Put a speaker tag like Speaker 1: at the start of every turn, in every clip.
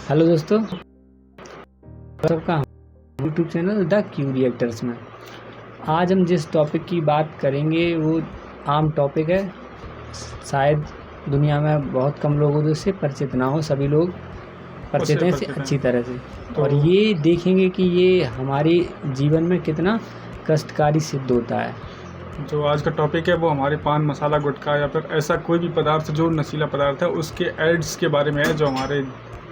Speaker 1: Hello दोस्तों, सबका YouTube channel the Q reactors में आज हम जिस टॉपिक की बात करेंगे वो आम टॉपिक है। शायद दुनिया में बहुत कम लोगों को इससे परिचित ना हो, सभी लोग परिचित हैं इससे अच्छी तरह से। और ये देखेंगे कि ये हमारे जीवन में कितना कष्टकारी सिद्ध होता है।
Speaker 2: जो आज का टॉपिक है वो हमारे पान मसाला गुटखा या फिर ऐसा कोई भी पदार्थ जो नशीला पदार्थ है उसके एड्स के बारे में है, जो हमारे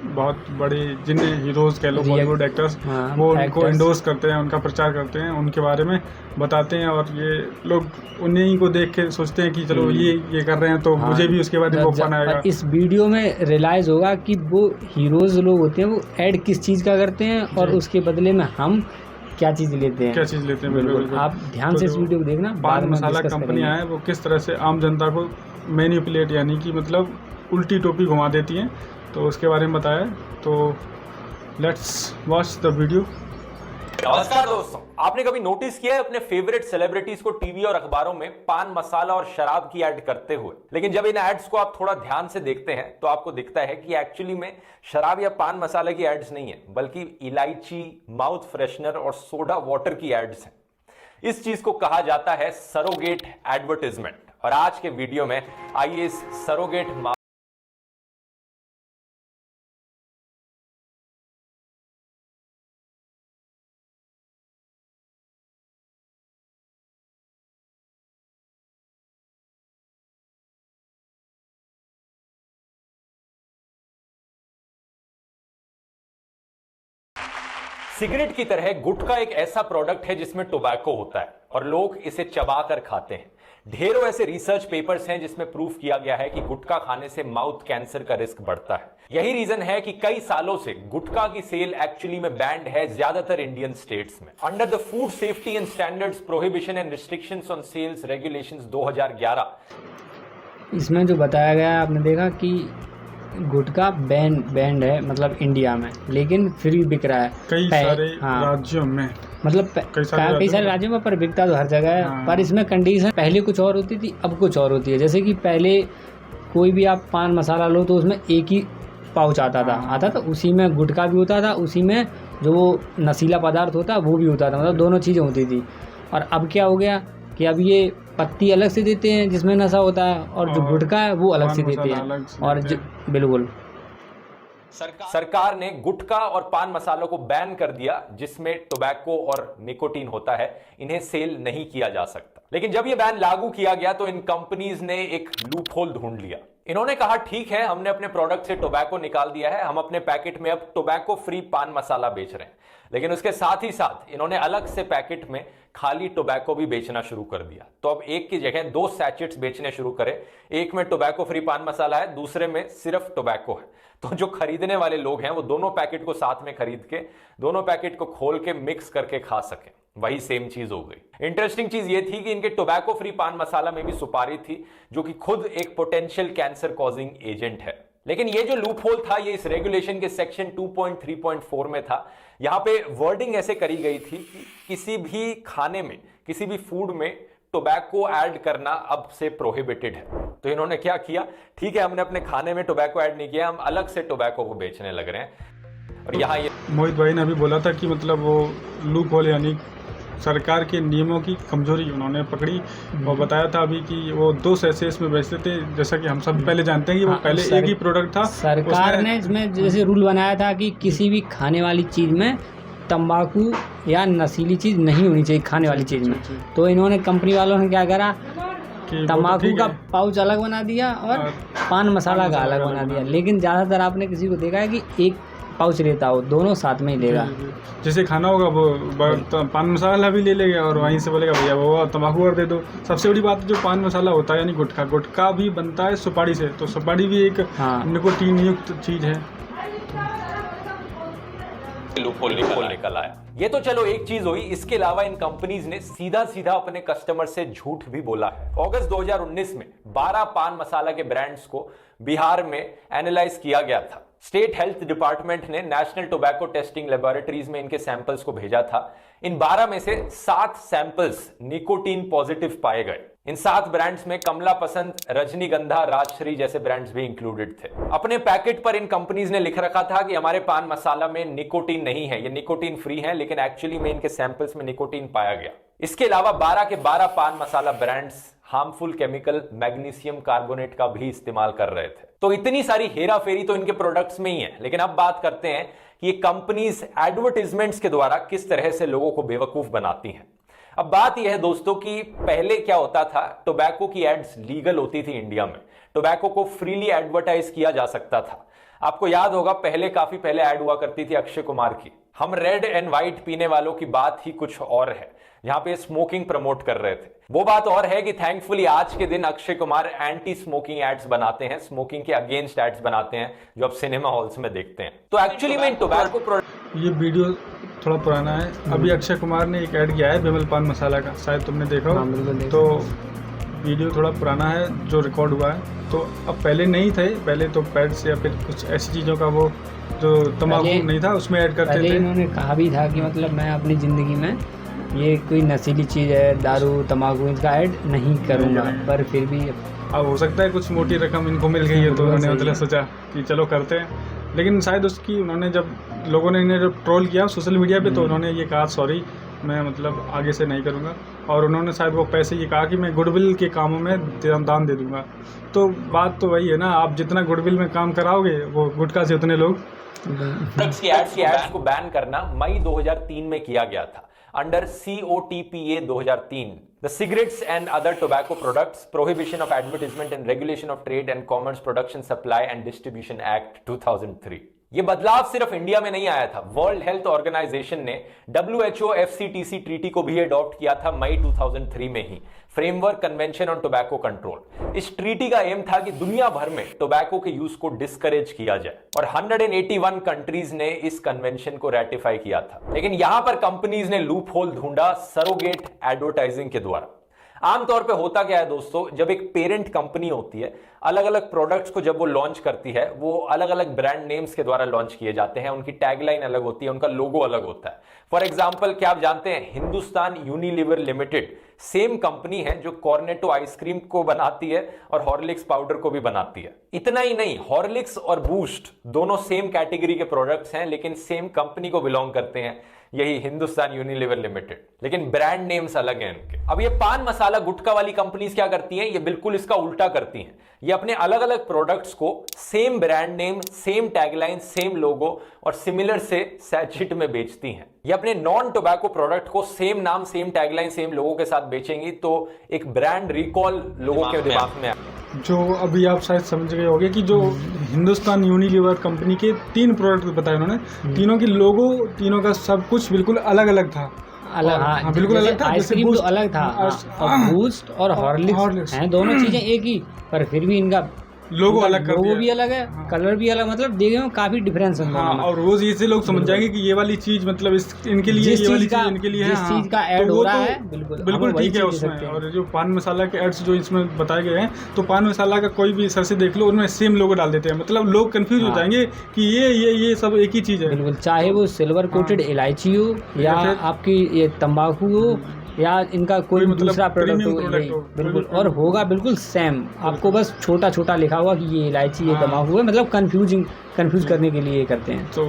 Speaker 2: बहुत बड़े जिन हीरोज़ कह लो बॉलीवुड एक्टर्स वो उनको इंडोर्स करते हैं, उनका प्रचार करते हैं, उनके बारे में बताते हैं। और ये लोग उन्हीं को देख के सोचते हैं कि चलो ये कर रहे हैं तो मुझे भी उसके बारे में वो फन आएगा।
Speaker 1: इस वीडियो में रियलाइज़ होगा कि वो हीरोज़ लोग होते हैं वो ऐड किस चीज़ का करते हैं और उसके बदले में हम क्या चीज़ लेते हैं। बिल्कुल आप ध्यान से इस वीडियो को देखना।
Speaker 2: पान मसाला कंपनियां हैं वो किस तरह से आम जनता को मैनिपुलेट यानी कि मतलब उल्टी टोपी घुमा देती हैं, तो उसके बारे में बताया। तो लेट्स वॉच द वीडियो।
Speaker 3: नमस्कार दोस्तों, आपने कभी नोटिस किया है अपने फेवरेट सेलिब्रिटीज को टीवी और अखबारों में पान मसाला और शराब की ऐड करते हुए? लेकिन जब इन एड्स को आप थोड़ा ध्यान से देखते हैं तो आपको दिखता है कि एक्चुअली में शराब या पान मसाला की एड्स नहीं है, बल्कि इलायची, माउथ फ्रेशनर और सोडा वाटर की एड्स हैं। इस चीज को कहा जाता है सरोगेट एडवर्टाइजमेंट। और आज के वीडियो में आइए इस सरोगेट सिगरेट की तरह गुटखा एक ऐसा प्रोडक्ट है जिसमें टोबैको होता है और लोग इसे चबा कर खाते हैं। ढेरों ऐसे रिसर्च पेपर्स हैं जिसमें प्रूफ किया गया है कि गुटखा खाने से माउथ कैंसर का रिस्क बढ़ता है। यही रीजन है कि कई सालों से गुटखा की सेल एक्चुअली में बैंड है ज्यादातर इंडियन स्टेट्स में। Under the food safety and standards prohibition and restrictions on sales regulations 2011,
Speaker 1: इसमें जो बताया गया आपने देखा कि गुटखा बैंड है मतलब इंडिया में, लेकिन फ्री बिक रहा है
Speaker 2: कई सारे राज्यों में,
Speaker 1: मतलब कई सारे राज्यों में, पर बिकता तो हर जगह है। पर इसमें कंडीशन पहले कुछ और होती थी, अब कुछ और होती है। जैसे कि पहले कोई भी आप पान मसाला लो तो उसमें एक ही पाउच आता था, उसी में गुटखा भी होता था, उसी में जो नशीला पदार्थ होता वो भी होता था, मतलब दोनों चीज़ें होती थी। और अब क्या हो गया कि अब ये पत्ती अलग से देते हैं जिसमें नशा होता है, और जो गुटखा है वो अलग से देते हैं। और बिल्कुल
Speaker 3: सरकार ने गुटखा और पान मसालों को बैन कर दिया जिसमें टोबैको और निकोटीन होता है, इन्हें सेल नहीं किया जा सकता। लेकिन जब यह बैन लागू किया गया तो इन कंपनीज ने एक लूप होल ढूंढ लिया। इन्होंने कहा ठीक है, हमने अपने प्रोडक्ट से टोबैको निकाल दिया है, हम अपने पैकेट में अब टोबैको फ्री पान मसाला बेच रहे हैं। लेकिन उसके साथ ही साथ इन्होंने अलग से पैकेट में खाली टोबैको भी बेचना शुरू कर दिया। तो अब एक की जगह 2 सैचेट्स बेचने शुरू करे, एक में टोबैको फ्री पान मसाला है, दूसरे में सिर्फ टोबैको है। तो जो खरीदने वाले लोग हैं वो दोनों पैकेट को साथ में खरीद के दोनों पैकेट को खोल के मिक्स करके खा सके, वही सेम चीज हो गई। इंटरेस्टिंग चीज ये थी कि इनके टोबैको फ्री पान मसाला में भी सुपारी थी, जो कि खुद एक पोटेंशियल कैंसर कॉजिंग एजेंट है। लेकिन ये जो लूप होल था ये इस रेगुलेशन के सेक्शन 2.3.4 में था। यहां पे वर्डिंग ऐसे करी गई थी कि किसी भी खाने में, किसी भी फूड में टोबैको ऐड करना अब से प्रोहिबिटेड है। तो इन्होंने क्या किया, ठीक है हमने अपने खाने में टोबैको ऐड नहीं किया, हम अलग से टोबैको को बेचने लग रहे हैं। और यहाँ ये
Speaker 2: मोहित भाई ने अभी बोला था कि मतलब वो लूप होल यानी सरकार के नियमों की कमजोरी उन्होंने पकड़ी और बताया था अभी कि वो 2 सैशे में बेचते थे। जैसा कि हम सब पहले जानते हैं कि वो पहले एक ही प्रोडक्ट था।
Speaker 1: सरकार ने इसमें जैसे रूल बनाया था कि किसी भी खाने वाली चीज़ में तंबाकू या नशीली चीज़ नहीं होनी चाहिए खाने वाली चीज़ में। तो इन्होंने कंपनी वालों ने क्या करा, तंबाकू का पाउच अलग बना दिया और पान मसाला का अलग बना दिया। लेकिन ज़्यादातर आपने किसी को देखा है कि एक पाउच लेता हो, दोनों साथ में ही लेगा।
Speaker 2: जैसे खाना होगा वो पान मसाला भी ले लेगा और वहीं से बोलेगा भैया वो तंबाकू और दे दो। सबसे बड़ी बात जो पान मसाला होता है यानी गुटखा भी बनता है सुपारी से, तो सुपारी भी एक निकोटीन युक्त चीज है।
Speaker 3: लूप होल निकल आया। ये तो चलो एक चीज हुई, इसके अलावा इन कंपनीज ने सीधा सीधा अपने कस्टमर से झूठ भी बोला है। अगस्त 2019 में 12 पान मसाला के ब्रांड्स को बिहार में एनालाइज किया गया था। स्टेट हेल्थ डिपार्टमेंट ने नेशनल टोबैको टेस्टिंग लेबोरेटरीज में इनके सैंपल्स को भेजा था। इन 12 में से 7 सैंपल्स निकोटीन पॉजिटिव पाए गए। इन 7 ब्रांड्स में कमला पसंद, रजनीगंधा, राजश्री जैसे ब्रांड्स भी इंक्लूडेड थे। अपने पैकेट पर इन कंपनीज ने लिख रखा था कि हमारे पान मसाला में निकोटीन नहीं है, ये निकोटीन फ्री है, लेकिन एक्चुअली में इनके सैंपल्स में निकोटीन पाया गया। इसके अलावा 12 के 12 pan masala brands harmful chemical magnesium carbonate का भी इस्तेमाल कर रहे थे। तो इतनी सारी हेरा फेरी तो इनके प्रोडक्ट्स में ही है। लेकिन अब बात करते हैं कि ये कंपनीज एडवर्टाइजमेंट्स के द्वारा किस तरह से लोगों को बेवकूफ बनाती हैं। अब बात यह है दोस्तों कि पहले क्या होता था, टोबैको की एड्स लीगल होती थी इंडिया में, टोबैको को फ्रीली एडवर्टाइज किया जा सकता था। आपको याद होगा काफी पहले ऐड हुआ करती थी अक्षय कुमार की, हम रेड एंड व्हाइट पीने वालों की बात ही कुछ और है, जहां पे स्मोकिंग प्रमोट कर रहे थे। वो बात और है कि थैंकफुली आज के दिन Akshay Kumar anti smoking ads बनाते हैं, स्मोकिंग के अगेंस्ट एड्स बनाते हैं, जो आप सिनेमा हॉल्स में देखते हैं। तो एक्चुअली में टोबैको प्रोडक्ट,
Speaker 2: ये वीडियो थोड़ा पुराना है। अभी अक्षय कुमार ने एक ऐड किया है विमल पान मसाला का, शायद तुमने देखा हो। तो वीडियो थोड़ा पुराना है जो रिकॉर्ड हुआ है। तो अब पहले नहीं थे, पहले तो पैड्स या फिर कुछ ऐसी चीज़ों का वो जो तंबाकू नहीं था उसमें ऐड करते थे।
Speaker 1: इन्होंने कहा भी था कि मतलब मैं अपनी ज़िंदगी में ये कोई नशीली चीज़ है, दारू तंबाकू, इसका ऐड नहीं करूँगा, पर फिर भी
Speaker 2: अब हो सकता है कुछ मोटी रकम इनको मिल गई है तो उन्होंने मतलब सोचा कि चलो करते हैं। लेकिन शायद उसकी उन्होंने जब लोगों ने इन्हें जब ट्रोल किया सोशल मीडिया पे, तो उन्होंने ये कहा सॉरी, मैं मतलब आगे से नहीं करूँगा। और उन्होंने शायद वो पैसे ये कहा कि मैं गुडविल के कामों में दान दे दूँगा। तो बात तो वही है ना, आप जितना गुडविल में काम कराओगे वो गुटखा से उतने लोग।
Speaker 3: ड्रग्स की एड्स को बैन करना मई 2003 में किया गया था under COTPA 2003, The Cigarettes and Other Tobacco Products Prohibition of Advertisement and Regulation of Trade and Commerce Production, Supply and Distribution Act 2003। ये बदलाव सिर्फ इंडिया में नहीं आया था, वर्ल्ड हेल्थ ऑर्गेनाइजेशन ने WHO FCTC ट्रीटी को भी अडॉप्ट किया था मई 2003 में ही, Framework Convention on Tobacco Control. इस ट्रीटी का एम था कि दुनिया भर में टोबैको के यूज को डिस्करेज किया जाए, और 181 कंट्रीज ने इस कन्वेंशन को रेटिफाई किया था। लेकिन यहां पर कंपनीज ने लूप होल ढूंढा सरोगेट एडवर्टाइजिंग के द्वारा। आमतौर पे होता क्या है दोस्तों, जब एक पेरेंट कंपनी होती है, अलग अलग प्रोडक्ट्स को जब वो लॉन्च करती है, वो अलग अलग ब्रांड नेम्स के द्वारा लॉन्च किए जाते हैं, उनकी टैगलाइन अलग होती है, उनका लोगो अलग होता है। फॉर एग्जांपल, क्या आप जानते हैं Hindustan Unilever limited same company है जो कॉर्नेटो आइसक्रीम को बनाती है और हॉर्लिक्स पाउडर को भी बनाती है। इतना ही नहीं, हॉर्लिक्स और बूस्ट दोनों सेम कैटेगरी के प्रोडक्ट्स हैं, लेकिन सेम कंपनी को बिलोंग करते हैं, यही हिंदुस्तान यूनिलीवर लिमिटेड, लेकिन ब्रांड नेम्स अलग हैं इनके। अब ये पान मसाला गुटखा वाली कंपनीज क्या करती हैं, ये बिल्कुल इसका उल्टा करती हैं। ये अपने अलग अलग प्रोडक्ट्स को same brand name, same tagline, same logo और सिमिलर से सैचेट में बेचती हैं। ये अपने नॉन टोबैको प्रोडक्ट को सेम नाम, सेम टैगलाइन, सेम लोगो के साथ बेचेंगी, तो एक ब्रांड रिकॉल लोगों के दिमाग में
Speaker 2: जो अभी आप शायद समझ गए होंगे कि जो हिंदुस्तान यूनिलीवर कंपनी के 3 प्रोडक्ट बताए उन्होंने, तीनों की लोगो, तीनों का सब कुछ बिल्कुल अलग अलग था।
Speaker 1: अलग, हाँ बिल्कुल अलग था। आइसक्रीम तो अलग था, और बूस्ट और हॉर्लिक्स हैं, दोनों चीजें एक ही, पर फिर भी इनका
Speaker 2: लोगो अलग,
Speaker 1: लोगो भी अलग है, कलर भी अलग, मतलब देखने में काफी डिफरेंस है।
Speaker 2: और रोज इससे लोग समझ जाएंगे कि ये वाली चीज मतलब इनके लिए, ये वाली चीज इनके लिए है।
Speaker 1: जिस चीज का ऐड हो रहा है
Speaker 2: बिल्कुल ठीक है उसमें। और जो पान मसाला के एड्स जो इसमें बताए गए हैं, तो पान मसाला का कोई भी सर से देख लो, उनमें सेम लोगो डाल देते हैं, मतलब लोग कंफ्यूज हो जाएंगे कि ये सब एक ही चीज है।
Speaker 1: बिल्कुल, चाहे वो सिल्वर कोटेड इलायची हो या आपकी ये तंबाकू हो या इनका कोई दूसरा प्रोडक्ट हो, बिल्कुल, और होगा बिल्कुल सेम। आपको बस छोटा छोटा लिखा हुआ कि ये इलायची, ये तंबाकू है, मतलब कंफ्यूज करने के लिए करते हैं।
Speaker 2: तो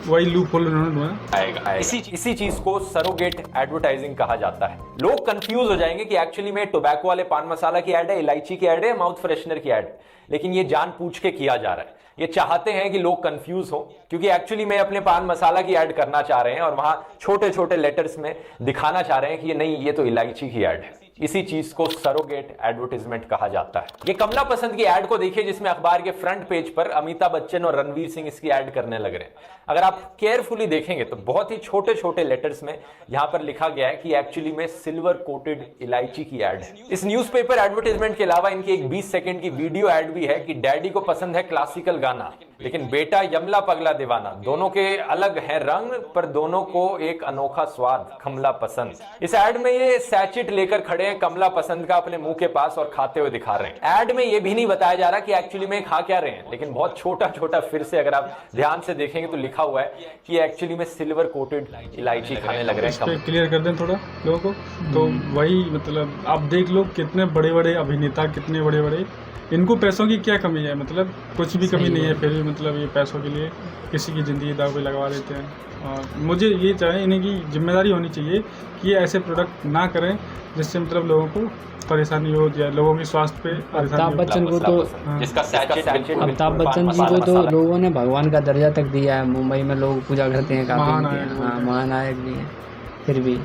Speaker 2: वही लूप होल उन्होंने
Speaker 3: आएगा। इसी चीज को सरोगेट एडवर्टाइजिंग कहा जाता है। लोग कंफ्यूज हो जाएंगे कि एक्चुअली में टोबैको वाले पान मसाला की ऐड है, इलायची की ऐड है, माउथ फ्रेशनर की ऐड है, लेकिन ये जानबूझ के किया जा रहा है। ये चाहते हैं कि लोग कंफ्यूज हो, क्योंकि एक्चुअली में अपने पान मसाला की ऐड करना चाह रहे हैं और वहां छोटे छोटे लेटर्स में दिखाना चाह रहे हैं कि ये नहीं, ये तो इलायची की ऐड है। इसी चीज को सरोगेट एडवर्टाइजमेंट कहा जाता है। ये कमला पसंद की ऐड को देखिए, जिसमें अखबार के फ्रंट पेज पर अमिताभ बच्चन और रणवीर सिंह इसकी ऐड करने लग रहे हैं। अगर आप केयरफुली देखेंगे तो बहुत ही छोटे छोटे लेटर्स में यहां पर लिखा गया है कि एक्चुअली में सिल्वर कोटेड इलायची की ऐड है। इस न्यूज़पेपर एडवर्टाइजमेंट के अलावा इनकी एक 20 सेकंड की वीडियो ऐड भी है कि डैडी को पसंद है क्लासिकल गाना, लेकिन बेटा यमला पगला दीवाना। दोनों के अलग है रंग, पर दोनों को एक अनोखा स्वाद, कमला पसंद। इस ऐड में ये सैचेट लेकर खड़े हैं कमला पसंद का अपने मुंह के पास और खाते हुए दिखा रहे हैं। एड में ये भी नहीं बताया जा रहा कि एक्चुअली में खा क्या रहे हैं, लेकिन बहुत छोटा छोटा फिर से अगर आप ध्यान से देखेंगे तो लिखा हुआ है कि एक्चुअली में सिल्वर कोटेड इलायची खाने लग रहे हैं।
Speaker 2: क्लियर कर दें थोड़ा लोगों को, तो वही मतलब आप देख लो कितने बड़े बड़े अभिनेता, कितने बड़े बड़े, इनको पैसों की क्या कमी है, मतलब कुछ भी कमी नहीं है, फिर भी मतलब ये पैसों के लिए किसी की ज़िंदगी दाव पे लगवा देते हैं। और मुझे ये चाहिए, इन्हें की जिम्मेदारी होनी चाहिए कि ये ऐसे प्रोडक्ट ना करें जिससे मतलब लोगों को परेशानी हो या लोगों के स्वास्थ्य पे
Speaker 1: अमिताभ बच्चन को तो अमिताभ बच्चन जी को तो लोगों ने भगवान का दर्जा तक दिया है। मुंबई में लोग पूजा करते हैं, काफी महानायक भी हैं, फिर भी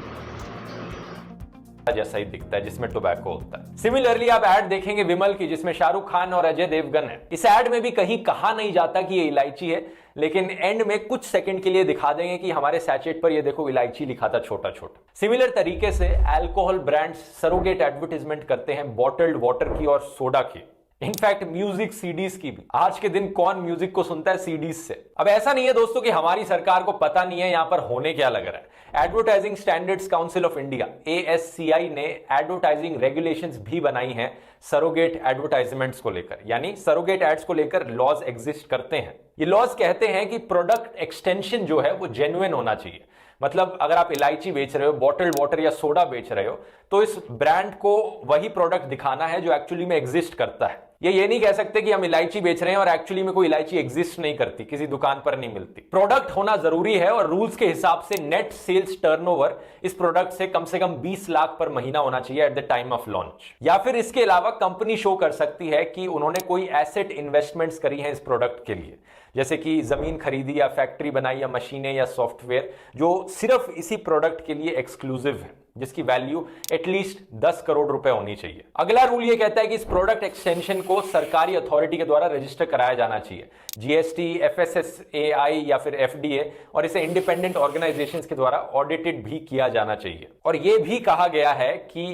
Speaker 3: जैसा ही दिखता है जिसमें टोबैको होता है। सिमिलरली आप ऐड देखेंगे विमल की जिसमें शाहरुख खान और अजय देवगन है। इस ऐड में भी कहीं कहा नहीं जाता कि ये इलायची है, लेकिन एंड में कुछ सेकंड के लिए दिखा देंगे कि हमारे सैचेट पर ये देखो इलायची लिखा था छोटा छोटा। सिमिलर तरीके से अल्कोहल ब्रांड्स सरोगेट एडवर्टाइजमेंट करते हैं बॉटल्ड वाटर की और सोडा की, इनफैक्ट म्यूजिक सीडीज की भी। आज के दिन कौन म्यूजिक को सुनता है सीडीज से। अब ऐसा नहीं है दोस्तों कि हमारी सरकार को पता नहीं है यहां पर होने क्या लग रहा है। Advertising standards council of India ASCI ने एडवर्टाइजिंग रेगुलेशंस भी बनाई हैं सरोगेट एडवर्टाइजमेंट्स को लेकर, यानी सरोगेट एड्स को लेकर लॉज एग्जिस्ट करते हैं। ये लॉज कहते हैं कि प्रोडक्ट एक्सटेंशन जो है वो जेन्युइन होना चाहिए। मतलब अगर आप इलायची बेच रहे हो, बॉटल्ड वाटर या सोडा बेच रहे हो, तो इस ब्रांड को वही प्रोडक्ट दिखाना है जो एक्चुअली में एग्जिस्ट करता है। ये नहीं कह सकते कि हम इलायची बेच रहे हैं और एक्चुअली में कोई इलायची एग्जिस्ट नहीं करती, किसी दुकान पर नहीं मिलती। प्रोडक्ट होना जरूरी है और रूल्स के हिसाब से नेट सेल्स टर्नओवर इस प्रोडक्ट से कम 20 लाख पर महीना होना चाहिए at the time of launch. या फिर इसके अलावा कंपनी शो कर सकती है कि उन्होंने कोई एसेट इन्वेस्टमेंट्स करी है इस प्रोडक्ट के लिए, जैसे कि जमीन खरीदी या फैक्ट्री बनाई या मशीनें या सॉफ्टवेयर जो सिर्फ इसी प्रोडक्ट के लिए एक्सक्लूसिव है, जिसकी वैल्यू एटलीस्ट 10 करोड़ रुपए होनी चाहिए। अगला रूल ये कहता है कि इस प्रोडक्ट एक्सटेंशन को सरकारी अथॉरिटी के द्वारा रजिस्टर कराया जाना चाहिए, GST, FSSAI या फिर FDA, और इसे इंडिपेंडेंट ऑर्गेनाइजेशंस के द्वारा ऑडिटेड भी किया जाना चाहिए। और यह भी कहा गया है कि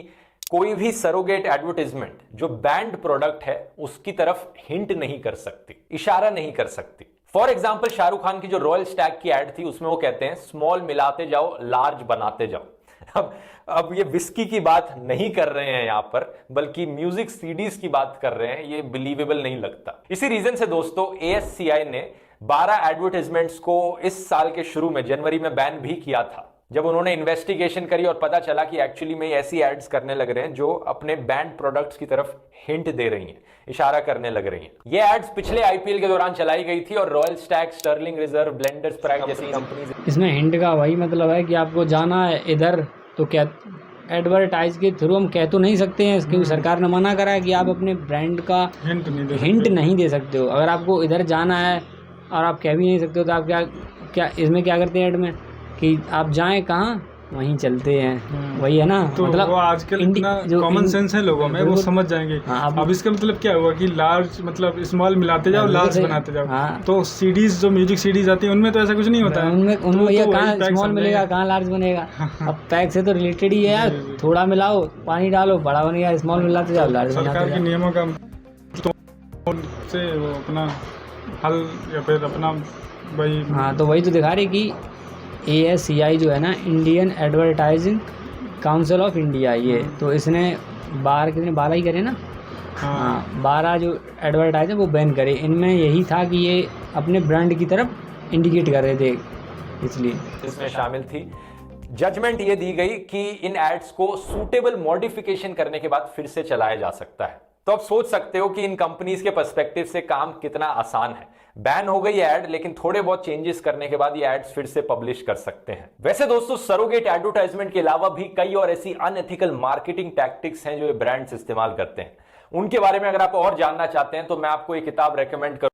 Speaker 3: कोई भी सरोगेट एडवर्टाइजमेंट जो बैंड प्रोडक्ट है उसकी तरफ हिंट नहीं कर सकती, इशारा नहीं कर सकती। फॉर एग्जाम्पल शाहरुख खान की जो रॉयल स्टैग की एड थी उसमें वो कहते हैं स्मॉल मिलाते जाओ लार्ज बनाते जाओ। अब ये विस्की की बात नहीं कर रहे हैं यहां पर, बल्कि म्यूजिक सीडीज की बात कर रहे हैं। ये बिलीवेबल नहीं लगता। इसी रीजन से दोस्तों ASCI ने 12 एडवर्टाइजमेंट्स को इस साल के शुरू में जनवरी में बैन भी किया था, जब उन्होंने इन्वेस्टिगेशन करी और पता चला कि एक्चुअली में ऐसी एड्स करने लग रहे हैं जो अपने बैंड प्रोडक्ट्स की तरफ हिंट दे रही हैं, इशारा करने लग रही हैं। ये एड्स पिछले IPL के दौरान चलाई गई थी और Royal Stag, Sterling Reserve, Blenders Pride जैसी कंपनीज।
Speaker 1: इसमें हिंट का वही मतलब है कि आपको जाना है इधर, तो क्या एडवर्टाइज के थ्रू हम कह तो नहीं सकते हैं, क्योंकि सरकार ने मना करा है कि आप अपने ब्रांड का हिंट नहीं दे सकते हो। अगर आपको इधर जाना है और आप कह भी नहीं सकते हो तो आप क्या इसमें क्या करते हैं ऐड में कि आप जाएं कहाँ, वहीं चलते हैं, वही है ना।
Speaker 2: तो मतलब वो आजकल इतना कॉमन सेंस है लोगों में, वो समझ जाएंगे। अब इसका मतलब क्या हुआ कि लार्ज मतलब स्मॉल मिलाते जाओ, लार्ज बनाते जाओ। तो सीडीज जो म्यूजिक सीडीज आती है उनमें तो ऐसा कुछ नहीं होता है।
Speaker 1: उनमें ये कहाँ स्मॉल मिलेगा, कहाँ लार्ज बनेगा। अब पैक से तो रिलेटेड ही है यार, थोड़ा मिलाओ, पानी डालो, बड़ा बनेगा, स्मॉल मिलाते जाओ, लार्ज बनाते जाओ।
Speaker 2: सरकार के नियमों का से वो अपना हल या फिर अपना वही।
Speaker 1: हाँ, तो वही तो दिखा रही कि ASCI जो है ना, Indian advertising council of India, ये तो इसने 12 ही करे ना। हाँ, 12 जो एडवर्टाइज है वो बैन करे। इनमें यही था कि ये अपने ब्रांड की तरफ इंडिकेट कर रहे थे, इसलिए
Speaker 3: इसमें शामिल थी। जजमेंट ये दी गई कि इन एड्स को सूटेबल मॉडिफिकेशन करने के बाद फिर से चलाया जा सकता है। तो आप सोच सकते हो कि इन कंपनीज के पर्सपेक्टिव से काम कितना आसान है। बैन हो गई ऐड, लेकिन थोड़े बहुत चेंजेस करने के बाद ये एड्स फिर से पब्लिश कर सकते हैं। वैसे दोस्तों, सरोगेट एडवर्टाइजमेंट के अलावा भी कई और ऐसी अनएथिकल मार्केटिंग टैक्टिक्स हैं जो ये ब्रांड्स इस्तेमाल करते हैं। उनके बारे में अगर आप और जानना चाहते हैं तो मैं आपको एक किताब रेकमेंड करूं।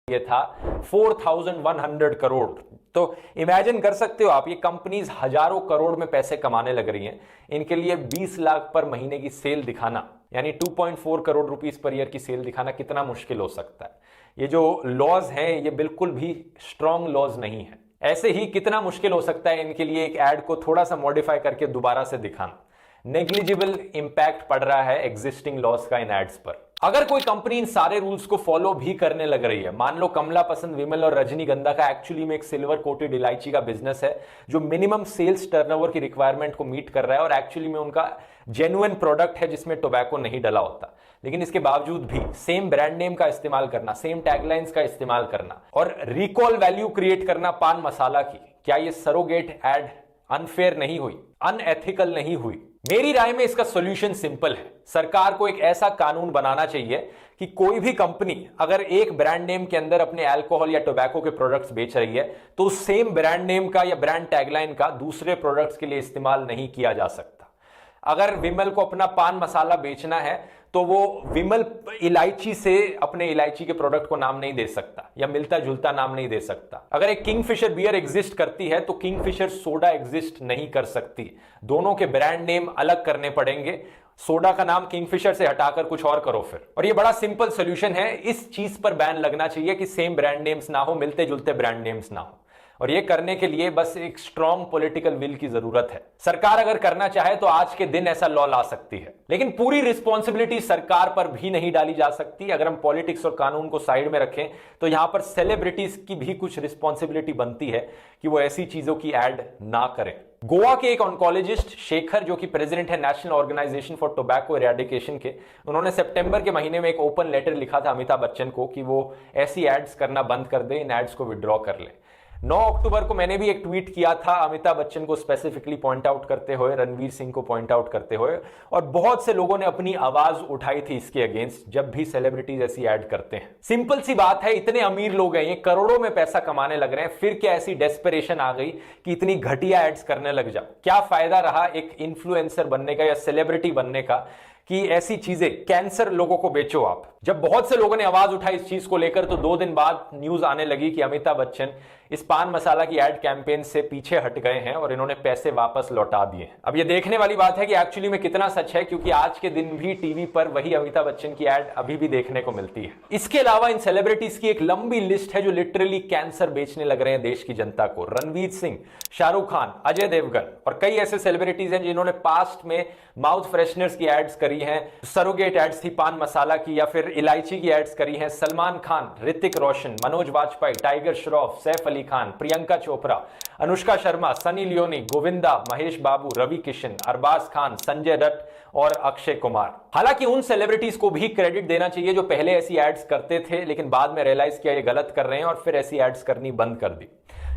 Speaker 3: ये था 4100 करोड़। तो इमेजिन कर सकते हो आप, ये कंपनीज हजारों करोड़ में पैसे कमाने लग रही हैं। इनके लिए 20 लाख पर महीने की सेल दिखाना, यानी 2.4 करोड़ रुपीस पर ईयर की सेल दिखाना कितना मुश्किल हो सकता है। ये जो लॉज हैं ये बिल्कुल भी स्ट्रॉन्ग लॉज नहीं है। ऐसे ही कितना मुश्किल हो सकता है इनके लिए एक एड को थोड़ा सा मॉडिफाई करके दोबारा से दिखाना। नेग्लिजिबल इंपैक्ट पड़ रहा है एग्जिस्टिंग लॉस का इन एड्स पर। अगर कोई कंपनी इन सारे रूल्स को फॉलो भी करने लग रही है, मान लो कमला पसंद, विमल और रजनीगंधा का एक्चुअली में एक सिल्वर कोटेड इलायची का बिजनेस है जो मिनिमम सेल्स टर्नओवर की रिक्वायरमेंट को मीट कर रहा है और एक्चुअली में उनका जेन्युइन प्रोडक्ट है जिसमें टोबैको नहीं डला होता, लेकिन इसके बावजूद भी सेम ब्रांड नेम का इस्तेमाल करना, सेम टैगलाइंस का इस्तेमाल करना और रिकॉल वैल्यू क्रिएट करना पान मसाला की, क्या ये सरोगेट एड अनफेयर नहीं हुई, अनएथिकल नहीं हुई? मेरी राय में इसका सॉल्यूशन सिंपल है। सरकार को एक ऐसा कानून बनाना चाहिए कि कोई भी कंपनी अगर एक ब्रांड नेम के अंदर अपने अल्कोहल या टोबैको के प्रोडक्ट्स बेच रही है तो उस सेम ब्रांड नेम का या ब्रांड टैगलाइन का दूसरे प्रोडक्ट्स के लिए इस्तेमाल नहीं किया जा सकता। अगर विमल को अपना पान मसाला बेचना है तो वो विमल इलायची से अपने इलायची के प्रोडक्ट को नाम नहीं दे सकता या मिलता जुलता नाम नहीं दे सकता। अगर एक किंगफिशर बियर एग्जिस्ट करती है तो किंगफिशर सोडा एग्जिस्ट नहीं कर सकती। दोनों के ब्रांड नेम अलग करने पड़ेंगे। सोडा का नाम किंगफिशर से हटाकर कुछ और करो फिर। और ये बड़ा सिंपल सोल्यूशन है। इस चीज पर बैन लगना चाहिए कि सेम ब्रांड नेम्स ना हो, मिलते जुलते ब्रांड नेम्स ना हो। और ये करने के लिए बस एक स्ट्रॉन्ग पॉलिटिकल विल की जरूरत है। सरकार अगर करना चाहे तो आज के दिन ऐसा लॉ ला सकती है, लेकिन पूरी रिस्पॉन्सिबिलिटी सरकार पर भी नहीं डाली जा सकती। अगर हम पॉलिटिक्स और कानून को साइड में रखें तो यहां पर सेलिब्रिटीज की भी कुछ रिस्पॉन्सिबिलिटी बनती है कि वो ऐसी चीजों की एड ना करें। गोवा के एक ऑन्कोलॉजिस्ट शेखर, जो कि प्रेसिडेंट है national organisation for tobacco eradication के, उन्होंने सितंबर के महीने में एक ओपन लेटर लिखा था अमिताभ बच्चन को कि वो ऐसी एड्स करना बंद कर दे, इन एड्स को विड्रॉ कर ले। 9 अक्टूबर को मैंने भी एक ट्वीट किया था अमिताभ बच्चन को स्पेसिफिकली पॉइंट आउट करते हुए, रणवीर सिंह को पॉइंट आउट करते हुए, और बहुत से लोगों ने अपनी आवाज उठाई थी इसके अगेंस्ट जब भी सेलिब्रिटीज ऐसी ऐड करते हैं। सिंपल सी बात है, इतने अमीर लोग हैं, ये करोड़ों में पैसा कमाने लग रहे हैं, फिर क्या ऐसी डेस्परेशन आ गई कि इतनी घटिया एड्स करने लग जाओ? क्या फायदा रहा एक इन्फ्लुएंसर बनने का या सेलिब्रिटी बनने का कि ऐसी चीजें कैंसर लोगों को बेचो आप? जब बहुत से लोगों ने आवाज उठाई इस चीज को लेकर तो 2 दिन बाद न्यूज आने लगी कि अमिताभ बच्चन इस पान मसाला की एड कैंपेन से पीछे हट गए हैं और इन्होंने पैसे वापस लौटा दिए। अब ये देखने वाली बात है कि एक्चुअली में कितना सच है, क्योंकि आज के दिन भी टीवी पर वही अमिताभ बच्चन की एड अभी भी देखने को मिलती है। इसके अलावा इन सेलिब्रिटीज की एक लंबी लिस्ट है जो लिटरली कैंसर बेचने लग रहे हैं देश की जनता को। रणवीर सिंह, शाहरुख खान, अजय देवगन और कई ऐसे सेलिब्रिटीज हैं जिन्होंने पास्ट में माउथ फ्रेशनर्स की एड्स करी हैं, सरोगेट एड्स थी पान मसाला की, या फिर इलायची की एड्स करी हैं। सलमान खान, ऋतिक रोशन, मनोज वाजपेयी, टाइगर श्रॉफ, सैफ अली खान, प्रियंका चोपड़ा, अनुष्का शर्मा, सनी लियोनी, गोविंदा, महेश बाबू, रवि किशन, अरबाज खान, संजय दत्त और अक्षय कुमार। हालांकि उन सेलिब्रिटीज को भी क्रेडिट देना चाहिए जो पहले ऐसी एड्स करते थे लेकिन बाद में रियलाइज किया ये गलत कर रहे हैं और फिर ऐसी एड्स करनी बंद कर दी।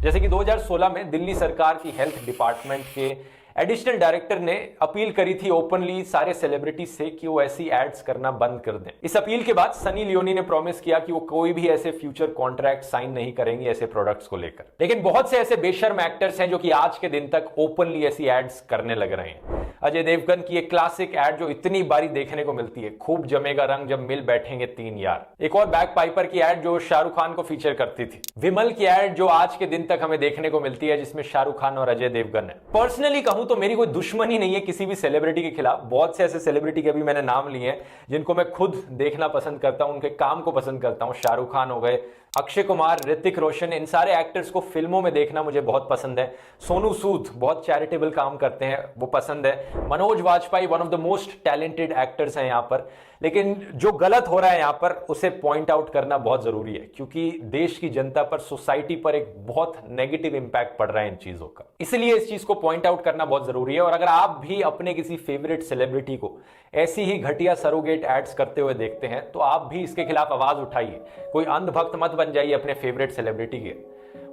Speaker 3: जैसे कि 2016 में दिल्ली सरकार की हेल्थ डिपार्टमेंट के एडिशनल डायरेक्टर ने अपील करी थी ओपनली सारे सेलिब्रिटीज से कि वो ऐसी एड्स करना बंद कर दें। इस अपील के बाद सनी लियोनी ने प्रॉमिस किया कि वो कोई भी ऐसे फ्यूचर कॉन्ट्रैक्ट साइन नहीं करेंगे ऐसे प्रोडक्ट्स को लेकर। लेकिन बहुत से ऐसे बेशर्म एक्टर्स हैं जो कि आज के दिन तक ओपनली ऐसी एड्स करने लग रहे हैं। अजय देवगन की एक क्लासिक एड जो इतनी बारी देखने को मिलती है, खूब जमेगा रंग जब मिल बैठेंगे 3 यार। एक और बैक पाइपर की एड जो शाहरुख खान को फीचर करती थी। विमल की एड जो आज के दिन तक हमें देखने को मिलती है जिसमें शाहरुख खान और अजय देवगन है। पर्सनली कहूं तो मेरी कोई दुश्मनी नहीं है किसी भी सेलिब्रिटी के खिलाफ। बहुत से ऐसे सेलिब्रिटी के भी मैंने नाम लिए हैं जिनको मैं खुद देखना पसंद करता हूं, उनके काम को पसंद करता हूं। शाहरुख खान हो गए, अक्षय कुमार, ऋतिक रोशन, इन सारे एक्टर्स को फिल्मों में देखना मुझे बहुत पसंद है। सोनू सूद बहुत चैरिटेबल काम करते हैं, वो पसंद है। Manoj Vajpayee one of the most talented actors हैं यहाँ पर। लेकिन जो गलत हो रहा है यहाँ पर उसे पॉइंट आउट करना बहुत जरूरी है, क्योंकि देश की जनता पर, सोसाइटी पर एक बहुत नेगेटिव इंपैक्ट पड़ रहा है इन चीजों का। इसलिए इस चीज को पॉइंट आउट करना बहुत जरूरी है। और अगर आप भी अपने किसी फेवरेट सेलिब्रिटी को ऐसी ही घटिया सरोगेट एड्स करते हुए देखते हैं तो आप भी इसके खिलाफ आवाज उठाइए। कोई अंधभक्त मत बन जाइए अपने फेवरेट सेलिब्रिटी के।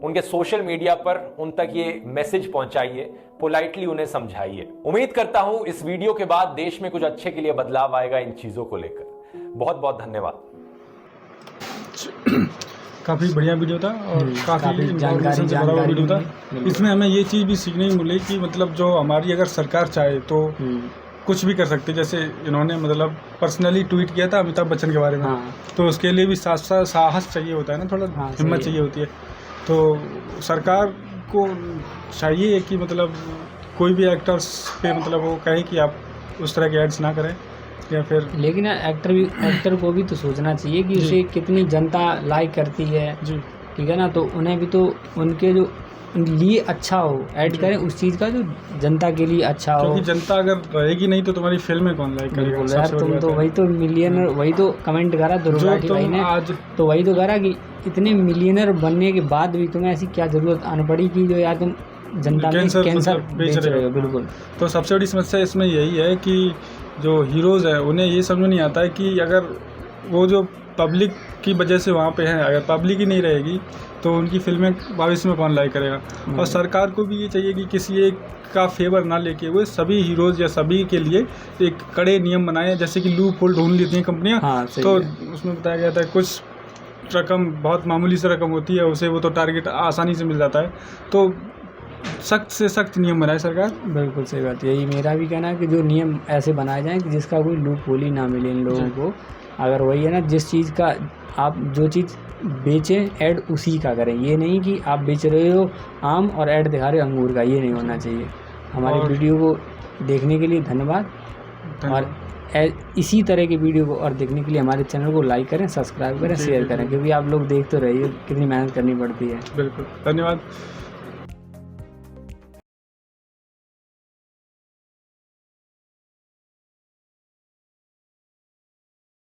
Speaker 3: उनके सोशल मीडिया पर उन तक ये मैसेज पहुंचाइए, पोलाइटली उन्हें समझाइए। उम्मीद करता हूं इस वीडियो के बाद देश में कुछ अच्छे के लिए बदलाव आएगा इन चीजों को लेकर। बहुत बहुत धन्यवाद।
Speaker 2: काफ़ी बढ़िया वीडियो था और काफ़ी जानकारी वीडियो था। इसमें हमें ये चीज़ भी सीखने को मिली कि मतलब जो हमारी अगर सरकार चाहे तो कुछ भी कर सकती है। जैसे इन्होंने मतलब पर्सनली ट्वीट किया था अमिताभ बच्चन के बारे में, तो उसके लिए भी साहस चाहिए होता है ना, थोड़ा हिम्मत चाहिए होती है। तो सरकार को चाहिए कि मतलब कोई भी एक्टर्स पे मतलब वो कहे कि आप उस तरह के एड्स ना करें या फिर।
Speaker 1: लेकिन एक्टर को भी तो सोचना चाहिए कि उसे कितनी जनता लाइक करती है जी, ठीक है ना। तो उन्हें भी तो उनके जो लिए अच्छा हो, ऐड करें उस चीज़ का जो जनता के लिए अच्छा हो।
Speaker 2: क्योंकि जनता अगर रहेगी नहीं तो तुम्हारी फिल्में कौन लाइक करेगा?
Speaker 1: बिल्कुल यार, तुम तो वही तो मिलियनर, वही तो कमेंट करा दुर्गाठी भाई ने
Speaker 2: आज
Speaker 1: तो वही तो करा कि इतने मिलियनर बनने के बाद भी तुम्हें ऐसी क्या ज़रूरत आने पड़ी कि जो यार तुम जनता में कैंसर बेच रहे हो। बिल्कुल।
Speaker 2: तो सबसे बड़ी समस्या इसमें यही है कि जो हीरोज़ हैं उन्हें ये समझ नहीं आता है कि अगर वो जो पब्लिक की वजह से वहाँ पे हैं, अगर पब्लिक ही नहीं रहेगी तो उनकी फिल्में भविष्य में कौन लाइक करेगा। और सरकार को भी ये चाहिए कि किसी एक का फेवर ना लेके वो सभी हीरोज़ या सभी के लिए एक कड़े नियम बनाए, जैसे कि लूप होल ढूंढ लेती हैं कंपनियाँ। तो उसमें बताया गया था कुछ रकम, बहुत मामूली सी रकम होती है, उसे वो तो टारगेट आसानी से मिल जाता है। तो सख्त से सख्त नियम बनाए सरकार।
Speaker 1: बिल्कुल सही बात, यही मेरा भी कहना है कि जो नियम ऐसे बनाए जाएं कि जिसका कोई लूप होल ही ना मिले इन लोगों को। अगर वही है ना, जिस चीज़ का आप जो चीज़ बेचें ऐड उसी का करें, ये नहीं कि आप बेच रहे हो आम और ऐड दिखा रहे हो अंगूर का, ये नहीं होना चाहिए। हमारी वीडियो को देखने के लिए धन्यवाद। और इसी तरह की वीडियो को और देखने के लिए हमारे चैनल को लाइक करें, सब्सक्राइब करें, शेयर करें, क्योंकि आप लोग देख तो रहे हो कितनी मेहनत करनी पड़ती है।
Speaker 2: बिल्कुल, धन्यवाद।